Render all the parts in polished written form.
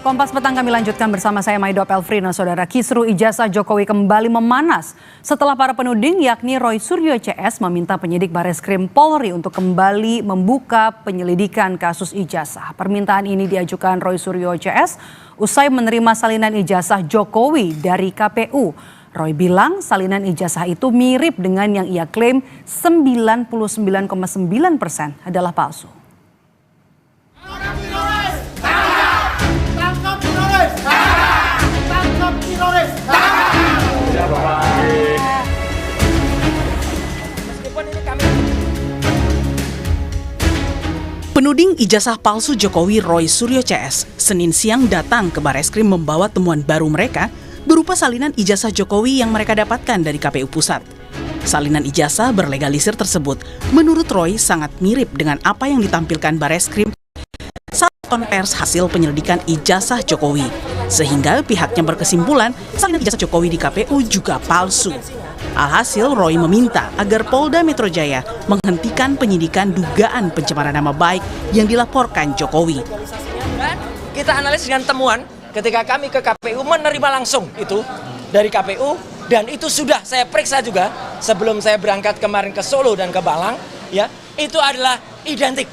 Kompas Petang kami lanjutkan bersama saya Maido Pelfrina. Saudara, kisru ijazah Jokowi kembali memanas setelah para penuding yakni Roy Suryo CS meminta penyidik Bareskrim Polri untuk kembali membuka penyelidikan kasus ijazah. Permintaan ini diajukan Roy Suryo CS usai menerima salinan ijazah Jokowi dari KPU. Roy bilang salinan ijazah itu mirip dengan yang ia klaim 99,9% adalah palsu. Penuding ijazah palsu Jokowi Roy Suryo CS Senin siang datang ke Bareskrim membawa temuan baru mereka berupa salinan ijazah Jokowi yang mereka dapatkan dari KPU Pusat. Salinan ijazah berlegalisir tersebut menurut Roy sangat mirip dengan apa yang ditampilkan Bareskrim saat konversi hasil penyelidikan ijazah Jokowi, sehingga pihaknya berkesimpulan salinan ijazah Jokowi di KPU juga palsu. Alhasil Roy meminta agar Polda Metro Jaya menghentikan penyidikan dugaan pencemaran nama baik yang dilaporkan Jokowi. Kita analisis dengan temuan ketika kami ke KPU menerima langsung itu dari KPU, dan itu sudah saya periksa juga sebelum saya berangkat kemarin ke Solo dan ke Malang, ya, itu adalah identik.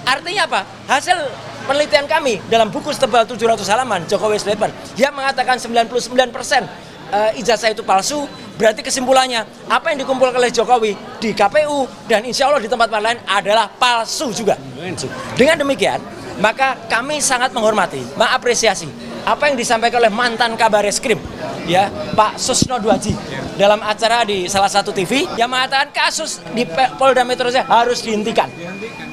Artinya apa? Hasil penelitian kami dalam buku setebal 700 halaman Jokowi's Paper yang mengatakan 99% ijazah itu palsu, berarti kesimpulannya apa yang dikumpulkan oleh Jokowi di KPU dan insya Allah di tempat lain adalah palsu juga. Dengan demikian, maka kami sangat menghormati, mengapresiasi apa yang disampaikan oleh mantan Kabareskrim, ya, Pak Susno Dwaji dalam acara di salah satu TV yang mengatakan kasus di Polda Metro Jaya harus dihentikan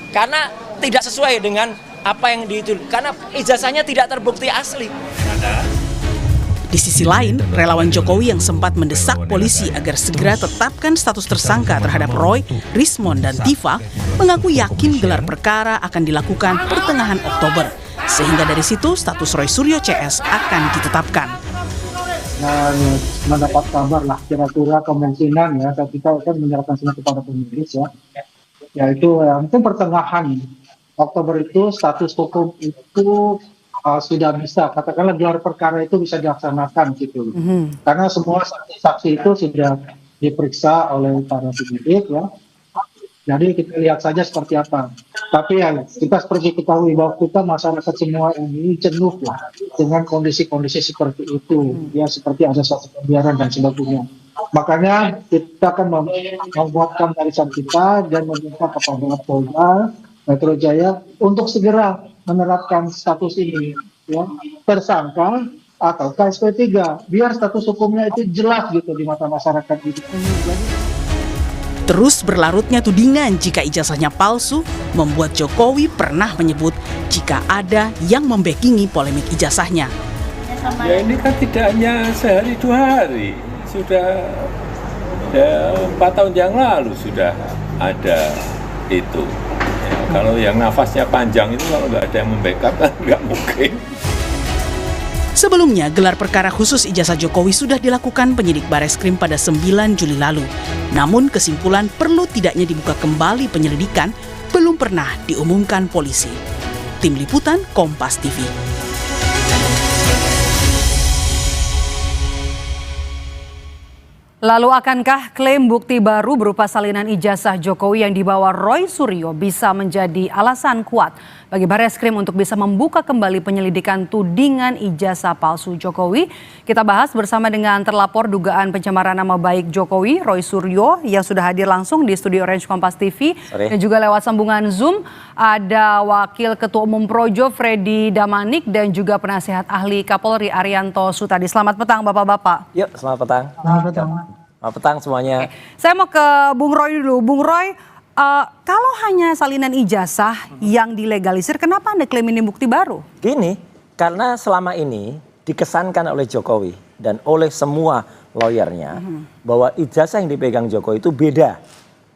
karena tidak sesuai dengan apa yang ditulis, karena ijazahnya tidak terbukti asli. Di sisi lain, relawan Jokowi yang sempat mendesak polisi agar segera tetapkan status tersangka terhadap Roy, Rismon, dan Tifa mengaku yakin gelar perkara akan dilakukan pertengahan Oktober. Sehingga dari situ status Roy Suryo CS akan ditetapkan. Dan mendapat kabar lah kira-kira kemungkinan ya, kita akan menyerahkan semua kepada penyidik ya. Yaitu mungkin pertengahan Oktober itu status hukum itu sudah bisa, katakanlah gelar perkara itu bisa dilaksanakan gitu. Karena semua saksi-saksi itu sudah diperiksa oleh para penyidik ya. Jadi kita lihat saja seperti apa. Tapi ya kita seperti ketahui bahwa kita masyarakat semua ini jenuh lah dengan kondisi-kondisi seperti itu. Ya seperti ada suatu pembiaran dan sebagainya. Makanya kita akan membuatkan barisan kita dan meminta kepada Polda Metro Jaya untuk segera menerapkan status ini ya, tersangka atau KSP 3 biar status hukumnya itu jelas gitu di mata masyarakat gitu. Terus berlarutnya tudingan jika ijazahnya palsu membuat Jokowi pernah menyebut jika ada yang membackingi polemik ijazahnya. Ya ini kan tidak hanya sehari 2 hari, sudah 4 tahun yang lalu sudah ada itu. Kalau yang nafasnya panjang itu kalau nggak ada yang membackup kan nggak mungkin. Sebelumnya, gelar perkara khusus ijazah Jokowi sudah dilakukan penyidik Bareskrim pada 9 Juli lalu. Namun kesimpulan perlu tidaknya dibuka kembali penyelidikan belum pernah diumumkan polisi. Tim Liputan Kompas TV. Lalu akankah klaim bukti baru berupa salinan ijazah Jokowi yang dibawa Roy Suryo bisa menjadi alasan kuat bagi Bareskrim untuk bisa membuka kembali penyelidikan tudingan ijazah palsu Jokowi? Kita bahas bersama dengan terlapor dugaan pencemaran nama baik Jokowi, Roy Suryo, yang sudah hadir langsung di studio Orange Kompas TV. Dan juga lewat sambungan Zoom ada Wakil Ketua Umum Projo Freddy Damanik dan juga Penasehat Ahli Kapolri Arianto Sutadi. Selamat petang Bapak-Bapak. Yuk, selamat petang. Selamat petang. Selamat petang semuanya. Saya mau ke Bung Roy dulu. Bung Roy, kalau hanya salinan ijazah yang dilegalisir, kenapa Anda klaim ini bukti baru? Gini, karena selama ini dikesankan oleh Jokowi dan oleh semua lawyernya bahwa ijazah yang dipegang Jokowi itu beda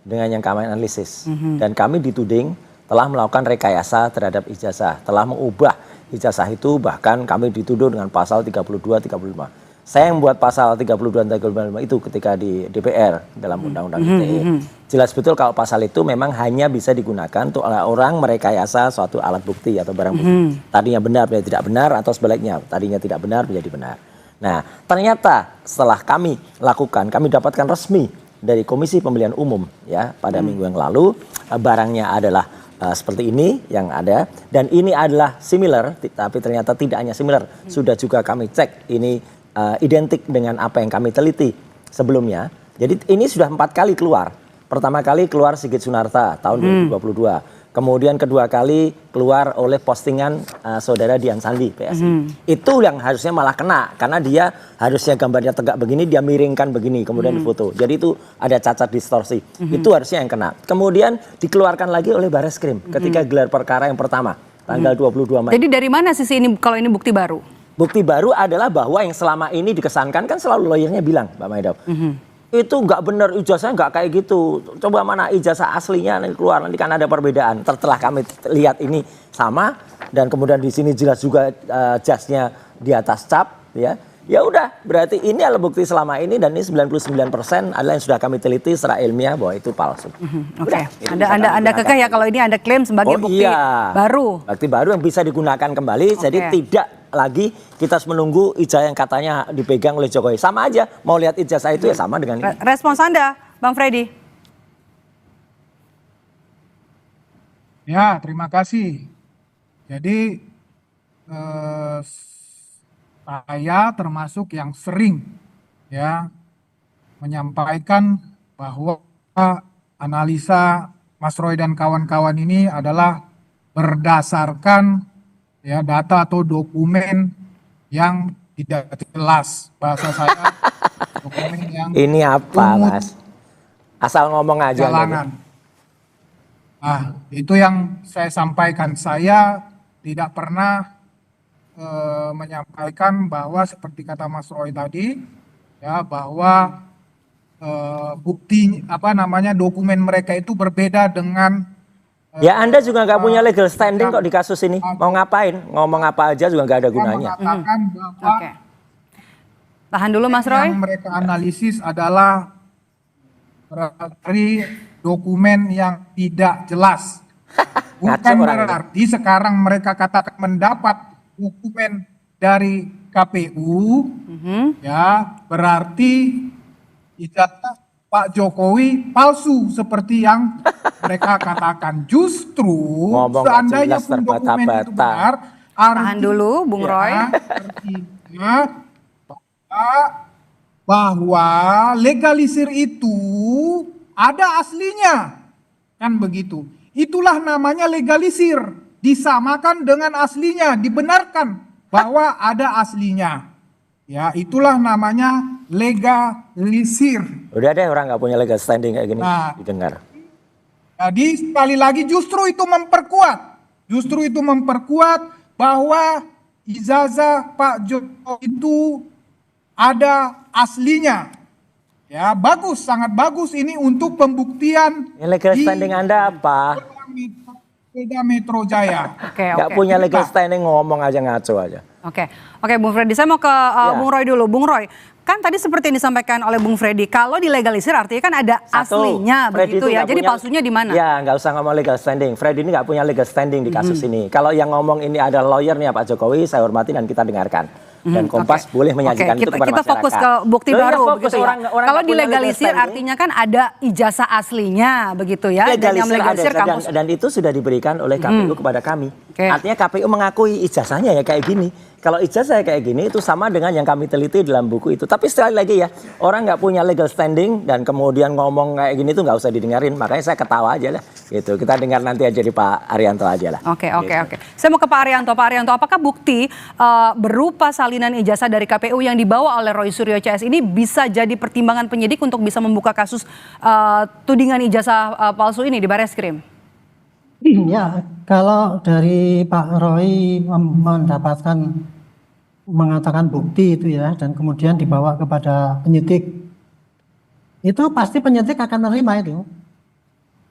dengan yang kami analisis. Dan kami dituding telah melakukan rekayasa terhadap ijazah, telah mengubah ijazah itu, bahkan kami dituduh dengan pasal 32-35. Saya yang buat pasal 32 dan 35 itu ketika di DPR dalam Undang-Undang ITE. Jelas betul kalau pasal itu memang hanya bisa digunakan untuk orang merekayasa suatu alat bukti atau barang bukti. Tadinya benar menjadi tidak benar atau sebaliknya, tadinya tidak benar menjadi benar. Nah, ternyata setelah kami lakukan, kami dapatkan resmi dari Komisi Pemilihan Umum ya pada minggu yang lalu, barangnya adalah seperti ini yang ada, dan ini adalah similar, tapi ternyata tidak hanya similar, sudah juga kami cek ini identik dengan apa yang kami teliti sebelumnya. Jadi ini sudah 4 kali keluar. Pertama kali keluar Sigit Sunarta tahun 2022. Kemudian kedua kali keluar oleh postingan saudara Dian Sandi PSI. Itu yang harusnya malah kena karena dia harusnya gambarnya tegak begini, dia miringkan begini kemudian difoto. Jadi itu ada cacat distorsi. Itu harusnya yang kena. Kemudian dikeluarkan lagi oleh Bareskrim ketika gelar perkara yang pertama tanggal 22 Mei. Jadi dari mana sisi ini kalau ini bukti baru? Bukti baru adalah bahwa yang selama ini dikesankan kan selalu lawyernya bilang, Mbak Maidau, itu nggak benar, ijazahnya nggak kayak gitu. Coba mana ijazah aslinya nanti keluar, nanti kan ada perbedaan. Setelah kami lihat ini sama, dan kemudian di sini jelas juga jasnya di atas cap, ya. Ya udah, berarti ini adalah bukti selama ini, dan ini 99% adalah yang sudah kami teliti secara ilmiah bahwa itu palsu. Oke. Anda kekeh ya kalau ini Anda klaim sebagai bukti baru. Bukti baru yang bisa digunakan kembali, jadi tidak lagi kita harus menunggu ijazah yang katanya dipegang oleh Jokowi. Sama aja, mau lihat ijazah itu ya sama dengan ini. Respons Anda, Bang Freddy? Ya, terima kasih. Jadi saya termasuk yang sering ya menyampaikan bahwa analisa Mas Roy dan kawan-kawan ini adalah berdasarkan ya data atau dokumen yang tidak jelas, bahasa saya dokumen yang ini apa, Mas? Asal ngomong aja. Jalanan. Nah, itu yang saya sampaikan. Saya tidak pernah menyampaikan bahwa seperti kata Mas Roy tadi, ya bahwa bukti dokumen mereka itu berbeda dengan. Ya Anda juga nggak punya legal standing kok di kasus ini. Mau ngapain? Ngomong apa aja juga nggak ada gunanya. Mengatakan bahwa Tahan dulu Mas Roy. yang mereka analisis adalah dari dokumen yang tidak jelas. Bukan berarti sekarang mereka katakan mendapat dokumen dari KPU, ya berarti ijazah Pak Jokowi palsu seperti yang mereka katakan. Justru seandainya pun dokumen itu benar, tahan dulu, Bung Roy. Artinya bahwa legalisir itu ada aslinya, kan begitu. Itulah namanya legalisir, disamakan dengan aslinya, dibenarkan bahwa ada aslinya. Ya, itulah namanya legalisir. Udah deh, orang nggak punya legal standing kayak gini didengar. Jadi sekali lagi justru itu memperkuat bahwa ijazah Pak Jokowi itu ada aslinya. Ya, bagus, sangat bagus ini untuk pembuktian. Legal standing Anda apa? Polda Metro Jaya. Nggak punya legal standing, ngomong aja ngaco aja. Oke, Bung Freddy, saya mau ke Bung Roy dulu. Bung Roy, kan tadi seperti yang disampaikan oleh Bung Freddy, kalau dilegalisir artinya kan ada aslinya begitu ya. Jadi palsunya di mana? Ya, nggak usah ngomong legal standing. Freddy ini nggak punya legal standing di kasus ini. Kalau yang ngomong ini ada lawyernya Pak Jokowi, saya hormati dan kita dengarkan. Dan Kompas boleh menyajikan itu kepada masyarakat. Kita fokus ke bukti baru begitu ya. Kalau dilegalisir artinya kan ada ijazah aslinya begitu ya. Legalisir ada, dan itu sudah diberikan oleh KPU kepada kami. Artinya KPU mengakui ijazahnya ya kayak gini. Kalau ijazah kayak gini itu sama dengan yang kami teliti dalam buku itu. Tapi sekali lagi ya, orang nggak punya legal standing dan kemudian ngomong kayak gini tuh nggak usah didengarin. Makanya saya ketawa aja lah. Gitu. Kita dengar nanti aja di Pak Arianto aja lah. Oke. Saya mau ke Pak Arianto. Pak Arianto, apakah bukti berupa salinan ijazah dari KPU yang dibawa oleh Roy Suryo CS ini bisa jadi pertimbangan penyidik untuk bisa membuka kasus tudingan ijazah palsu ini di Bareskrim? Iya, kalau dari Pak Roy mengatakan bukti itu ya, dan kemudian dibawa kepada penyidik, itu pasti penyidik akan menerima itu.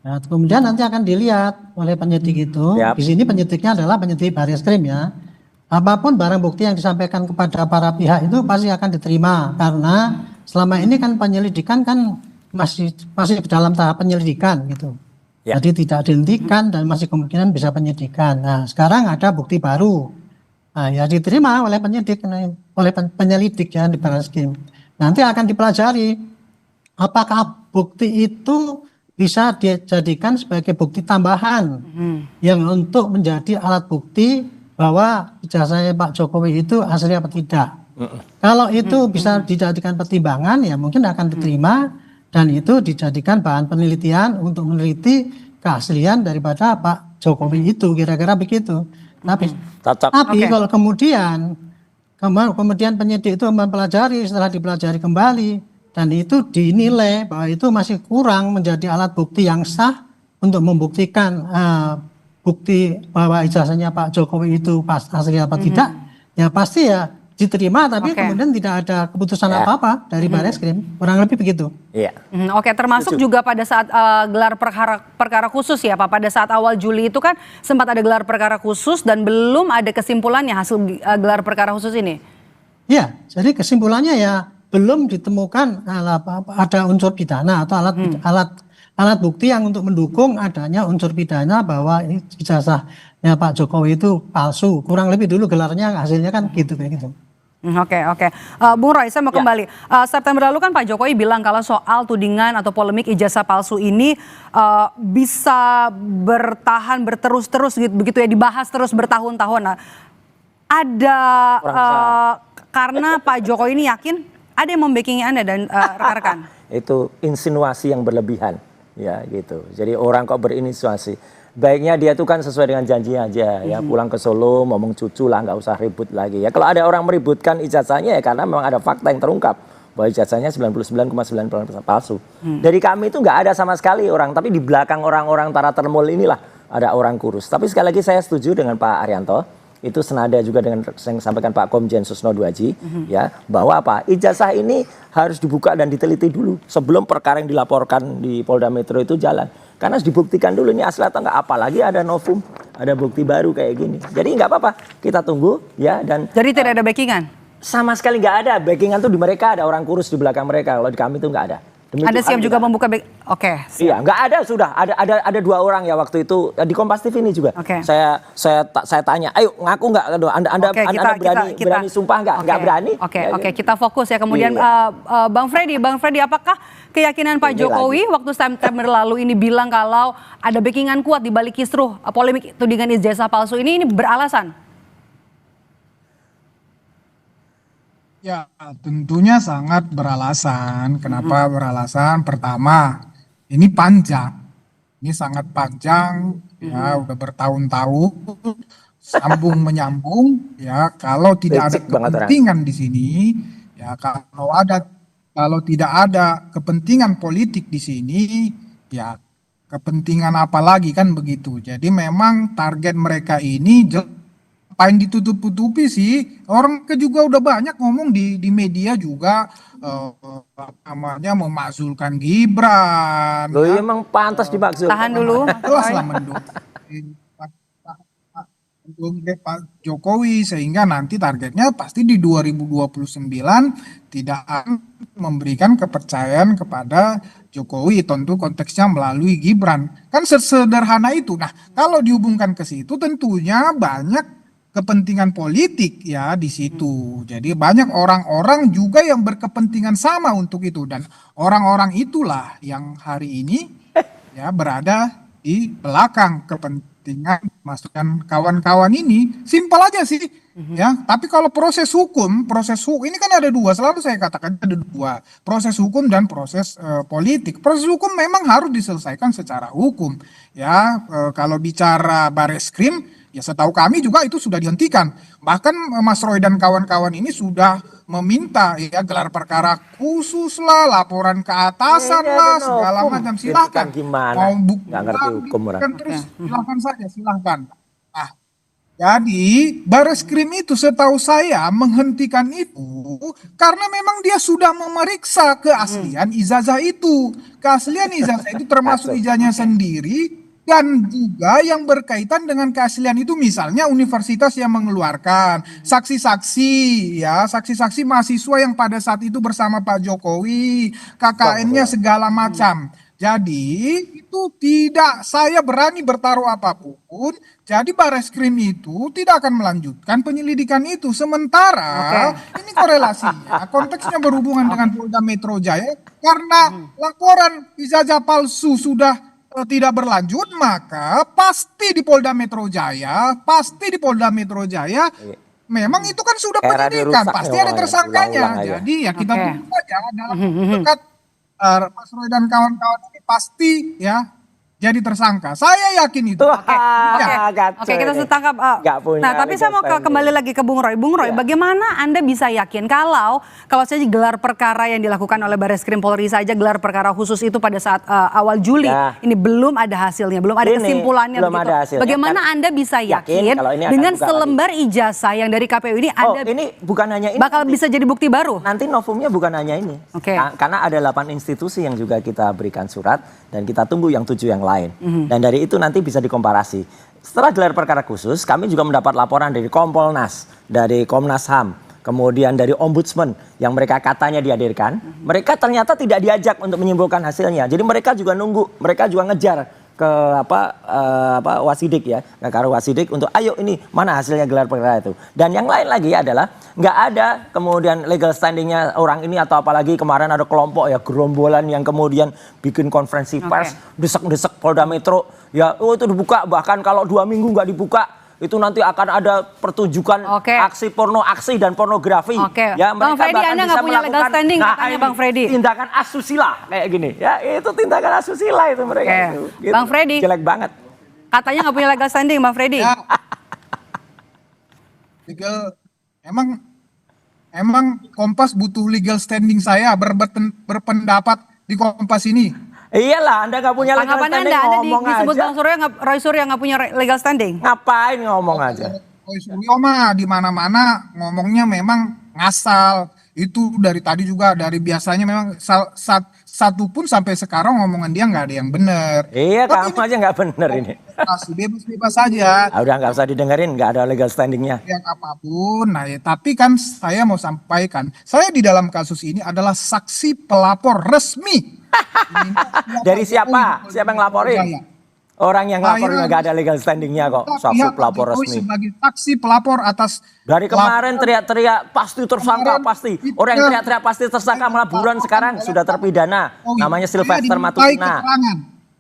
Nah, kemudian nanti akan dilihat oleh penyidik itu. Di sini penyidiknya adalah penyidik Bareskrim ya. apapun barang bukti yang disampaikan kepada para pihak itu pasti akan diterima, karena selama ini kan penyelidikan kan masih dalam tahap penyelidikan gitu. Ya. Jadi tidak dihentikan dan masih kemungkinan bisa penyidikan. Nah, sekarang ada bukti baru. Nah, ya diterima oleh penyelidik ya di Barreskrim. Nanti akan dipelajari apakah bukti itu bisa dijadikan sebagai bukti tambahan yang untuk menjadi alat bukti bahwa ijazahnya Pak Jokowi itu asli apa tidak. Kalau itu bisa dijadikan pertimbangan, ya mungkin akan diterima dan itu dijadikan bahan penelitian untuk meneliti keaslian daripada Pak Jokowi itu, kira-kira begitu. Tapi kalau kemudian penyidik itu mempelajari, setelah dipelajari kembali dan itu dinilai bahwa itu masih kurang menjadi alat bukti yang sah untuk membuktikan bukti bahwa ijazahnya Pak Jokowi itu asli apa tidak, ya pasti ya diterima, tapi kemudian tidak ada keputusan apa-apa dari Barreskrim, kurang lebih begitu. Iya. Oke, termasuk juga pada saat gelar perkara khusus ya Pak, pada saat awal Juli itu kan sempat ada gelar perkara khusus dan belum ada kesimpulannya hasil gelar perkara khusus ini. Iya, jadi kesimpulannya ya belum ditemukan ada unsur pidana atau alat bukti yang untuk mendukung adanya unsur pidana bahwa ijazahnya Pak Jokowi itu palsu. Kurang lebih dulu gelarnya hasilnya kan gitu kayak gitu. Oke. Bung Roy, saya mau kembali. September lalu kan Pak Jokowi bilang kalau soal tudingan atau polemik ijazah palsu ini bisa bertahan berterus-terus begitu ya, dibahas terus bertahun-tahun. Nah, ada karena Pak Jokowi ini yakin ada yang membackingi Anda dan rekan-rekan. Itu insinuasi yang berlebihan, ya gitu. Jadi orang kok berinsinuasi. Baiknya dia tuh kan sesuai dengan janji aja ya, pulang ke Solo ngomong cucu lah, nggak usah ribut lagi ya. Kalau ada orang meributkan ijazahnya ya karena memang ada fakta yang terungkap bahwa ijazahnya 99,9% palsu. Dari kami itu nggak ada sama sekali orang, tapi di belakang orang-orang para termul inilah ada orang kurus. Tapi sekali lagi saya setuju dengan Pak Arianto, itu senada juga dengan yang disampaikan Pak Komjen Susno Duaji, ya, bahwa apa, ijazah ini harus dibuka dan diteliti dulu sebelum perkara yang dilaporkan di Polda Metro itu jalan. Karena harus dibuktikan dulu ini asli atau enggak, apalagi ada novum, ada bukti baru kayak gini. Jadi nggak apa-apa, kita tunggu ya. Dan jadi tidak ada backingan? Sama sekali nggak ada. Backingan tuh di mereka ada orang kurus di belakang mereka. Kalau di kami tuh nggak ada. Ada siap juga membuka Oke. Iya, nggak ada, sudah ada 2 orang ya waktu itu di Kompas TV ini juga. Saya tanya, ayo ngaku nggak? Anda berani sumpah nggak? Nggak berani? Oke, kita fokus ya. Kemudian Bang Freddy, apakah keyakinan Pak Jokowi waktu September lalu ini bilang kalau ada backingan kuat di balik kisruh polemik tudingan ijazah palsu ini beralasan? Ya, tentunya sangat beralasan. Kenapa beralasan? Pertama, ini panjang. Ini sangat panjang, ya, udah bertahun-tahun, sambung menyambung, ya. Kalau tidak ada kepentingan di sini, ya, kalau tidak ada kepentingan politik di sini, ya, kepentingan apa lagi kan begitu. Jadi memang target mereka ini apa yang ditutup-tutupi sih, orang juga udah banyak ngomong di media juga namanya memakzulkan Gibran. Loh, ya, emang pantas dimaksud. Tahan dulu. Jelas lah mendukung Pak Jokowi, sehingga nanti targetnya pasti di 2029 tidak akan memberikan kepercayaan kepada Jokowi, tentu konteksnya melalui Gibran. Kan sederhana itu. Nah, kalau dihubungkan ke situ tentunya banyak kepentingan politik ya di situ. Jadi banyak orang-orang juga yang berkepentingan sama untuk itu, dan orang-orang itulah yang hari ini ya berada di belakang kepentingan masukan kawan-kawan ini. Simpel aja sih ya. Tapi kalau proses hukum ini kan ada 2, selalu saya katakan ada 2, proses hukum dan proses politik. Proses hukum memang harus diselesaikan secara hukum ya. Kalau bicara Barreskrim, ya setahu kami juga itu sudah dihentikan. Bahkan Mas Roy dan kawan-kawan ini sudah meminta ya gelar perkara khusus lah, laporan ke atasan lah, segala macam. Silahkan. Mau buktikan terus silahkan saja, silahkan. Nah, jadi Barreskrim itu setahu saya menghentikan itu karena memang dia sudah memeriksa keaslian ijazah itu. Keaslian ijazah itu termasuk ijazahnya sendiri Dan juga yang berkaitan dengan keaslian itu misalnya universitas yang mengeluarkan saksi-saksi ya, saksi-saksi mahasiswa yang pada saat itu bersama Pak Jokowi, KKN-nya segala macam. Jadi itu tidak, saya berani bertaruh apapun. Jadi Bareskrim itu tidak akan melanjutkan penyelidikan itu. Sementara ini korelasinya, konteksnya berhubungan dengan Polda Metro Jaya. Karena laporan ijazah palsu sudah tidak berlanjut, maka pasti di Polda Metro Jaya, memang itu kan sudah Era penyidikan, dirusak pasti nih ada orangnya, tersangkanya. ulang-ulang aja. Jadi ya kita tunggu saja dalam dekat Mas Roy dan kawan-kawan ini pasti ya jadi tersangka. Saya yakin itu. Oke, kita sudah tangkap. Nah, tapi saya mau kembali lagi ke Bung Roy. Bung Roy, bagaimana Anda bisa yakin kalau saja gelar perkara yang dilakukan oleh Bareskrim Polri saja, gelar perkara khusus itu pada saat awal Juli, ini belum ada hasilnya, belum ada kesimpulannya. Belum ada hasilnya. Bagaimana Anda bisa yakin kalau ini akan dengan buka selembar ijazah yang dari KPU ini Anda ini bukan hanya ini. bakal bisa jadi bukti baru? Nanti novumnya bukan hanya ini. Karena ada 8 institusi yang juga kita berikan surat dan kita tunggu yang 7 yang lain. Dan dari itu nanti bisa dikomparasi. Setelah gelar perkara khusus, kami juga mendapat laporan dari Kompolnas, dari Komnas HAM, kemudian dari Ombudsman yang mereka katanya dihadirkan. Mereka ternyata tidak diajak untuk menyimpulkan hasilnya. Jadi mereka juga nunggu, mereka juga ngejar ke Wasidik ya, ke Karo Wasidik untuk ayo ini mana hasilnya gelar perkara itu. Dan yang lain lagi adalah nggak ada kemudian legal standingnya orang ini, atau apalagi kemarin ada kelompok ya gerombolan yang kemudian bikin konferensi pers desek-desek Polda Metro ya, itu dibuka, bahkan kalau 2 minggu nggak dibuka itu nanti akan ada pertunjukan aksi porno, aksi dan pornografi. Ya, Bang Freddy, Anda nggak punya legal standing katanya Bang Freddy. Tindakan asusila kayak gini ya, itu tindakan asusila itu mereka itu. Gitu. Bang Freddy, jelek banget. Katanya nggak punya legal standing Bang Freddy. Ya. Emang Kompas butuh legal standing saya berpendapat di Kompas ini. Iyalah, Anda nggak punya legal standing, ngomong disebut aja. Bang Roy Suryo nggak punya legal standing. Ngapain ngomong aja? Roy Suryo mah di mana-mana ngomongnya memang ngasal. Itu dari tadi juga, dari biasanya memang satu pun sampai sekarang ngomongan dia nggak ada yang benar. Iya, kamu aja nggak benar ini. Bebas-bebas saja. Udah nggak usah didengerin, nggak ada legal standingnya. Yang apapun, nah ya, tapi kan saya mau sampaikan, saya di dalam kasus ini adalah saksi pelapor resmi. Dari siapa? Siapa yang laporin? Orang yang lapor nggak ada legal standingnya kok. Saksi pelapor resmi. Sebagai saksi pelapor atas. Dari kemarin teriak-teriak pasti tersangka, pasti. Orang yang teriak-teriak pasti tersangka malah buruan sekarang sudah terpidana. Namanya Sylvester Matutina.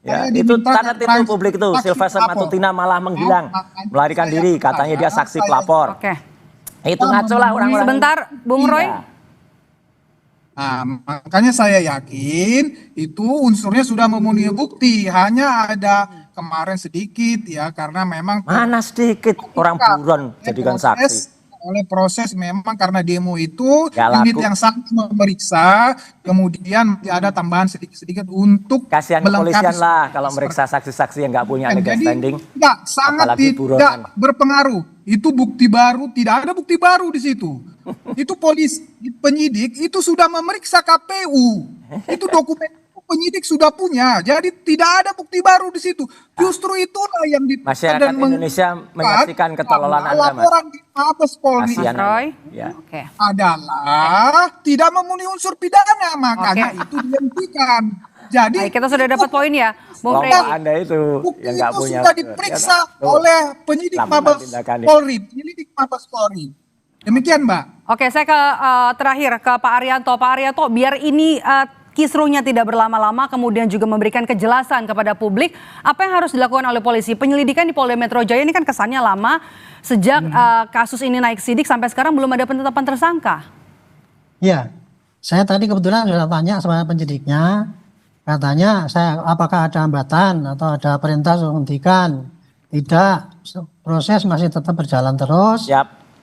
Ya, itu tanda tipu publik itu. Sylvester Matutina malah menghilang, melarikan diri. Katanya dia saksi pelapor. Itu ngaco lah orang-orang. Sebentar, Bung Roy. Nah, makanya saya yakin itu unsurnya sudah memenuhi bukti. Hanya ada kemarin sedikit ya, karena memang mana sedikit orang buron jadikan saksi. Oleh proses memang karena demo itu unit yang sangat memeriksa, kemudian ada tambahan sedikit-sedikit untuk kasihan kepolisian lah kalau meriksa saksi-saksi yang nggak punya legal standing. Tidak, sangat tidak berpengaruh. Itu bukti baru, tidak ada bukti baru di situ. Itu polisi, penyidik itu sudah memeriksa KPU. Itu dokumen penyidik sudah punya, jadi tidak ada bukti baru di situ. Justru itulah yang masyarakat Indonesia menyaksikan ketololan Anda, Mas. Laporan di Mabes Polri adalah tidak memenuhi unsur pidana, makanya itu dihentikan. Jadi kita sudah dapat poin ya, Bung Freddy. Anda itu yang nggak punya sudah diperiksa oleh penyidik Mabes Polri, penyelidik Mabes Polri. Demikian, Mbak. Oke, saya ke terakhir ke Pak Arianto. Pak Arianto, biar ini kisruhnya tidak berlama-lama, kemudian juga memberikan kejelasan kepada publik, apa yang harus dilakukan oleh polisi? Penyelidikan di Polda Metro Jaya ini kan kesannya lama, sejak kasus ini naik sidik sampai sekarang belum ada penetapan tersangka. Iya, saya tadi kebetulan sudah tanya sama penyidiknya, katanya apakah ada hambatan atau ada perintah untuk menghentikan? Tidak, proses masih tetap berjalan terus.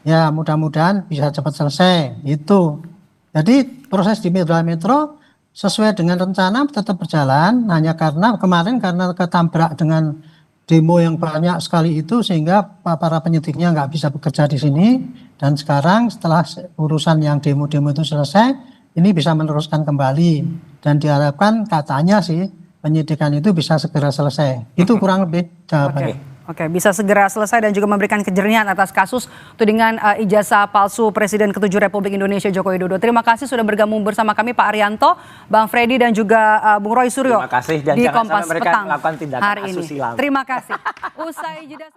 Ya, mudah-mudahan bisa cepat selesai. Itu. Jadi proses di Metro sesuai dengan rencana tetap berjalan, hanya karena kemarin karena ketabrak dengan demo yang banyak sekali itu sehingga para penyidiknya nggak bisa bekerja di sini, dan sekarang setelah urusan yang demo-demo itu selesai, ini bisa meneruskan kembali dan diharapkan katanya sih penyidikan itu bisa segera selesai. Itu kurang lebih jawabannya. Oke, bisa segera selesai dan juga memberikan kejernihan atas kasus tudingan ijazah palsu Presiden ke-7 Republik Indonesia Joko Widodo. Terima kasih sudah bergabung bersama kami Pak Arianto, Bang Freddy dan juga Bung Roy Suryo. Terima kasih dan di jangan Kompas sampai mereka Petang melakukan tindakan hari ini. asusila. Terima kasih. Usai jeda